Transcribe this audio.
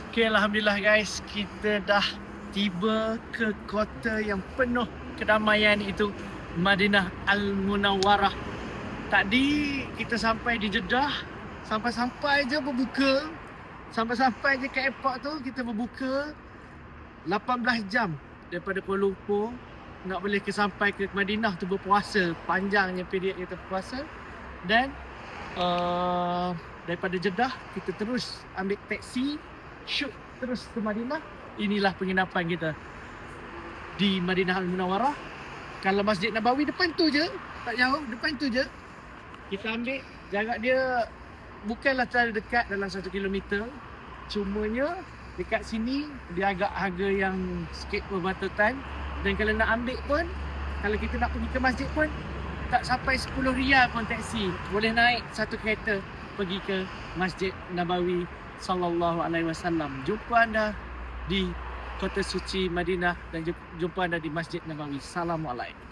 Okay, Alhamdulillah guys, kita dah tiba ke kota yang penuh kedamaian itu, Madinah Al-Munawwarah. Tadi kita sampai di Jeddah, sampai-sampai je berbuka. Sampai-sampai je ke airport tu, kita berbuka 18 jam daripada Kuala Lumpur. Nak boleh sampai ke Madinah tu berpuasa, panjangnya period kita berpuasa. Dan daripada Jeddah, kita terus ambil taksi, shoot terus ke Madinah. Inilah penginapan kita di Madinah Al-Munawwarah. Kalau Masjid Nabawi depan tu je, tak jauh, depan tu je. Kita ambil, jarak dia bukanlah terlalu dekat, dalam 1 kilometer. Cumanya dekat sini dia agak harga yang sikit berbatutan. Dan kalau nak ambil pun, kalau kita nak pergi ke masjid pun, tak sampai 10 riyal pun taksi. Boleh naik satu kereta pergi ke Masjid Nabawi sallallahu alaihi wasallam. Jumpa anda di kota suci Madinah dan jumpa anda di Masjid Nabawi. Assalamualaikum.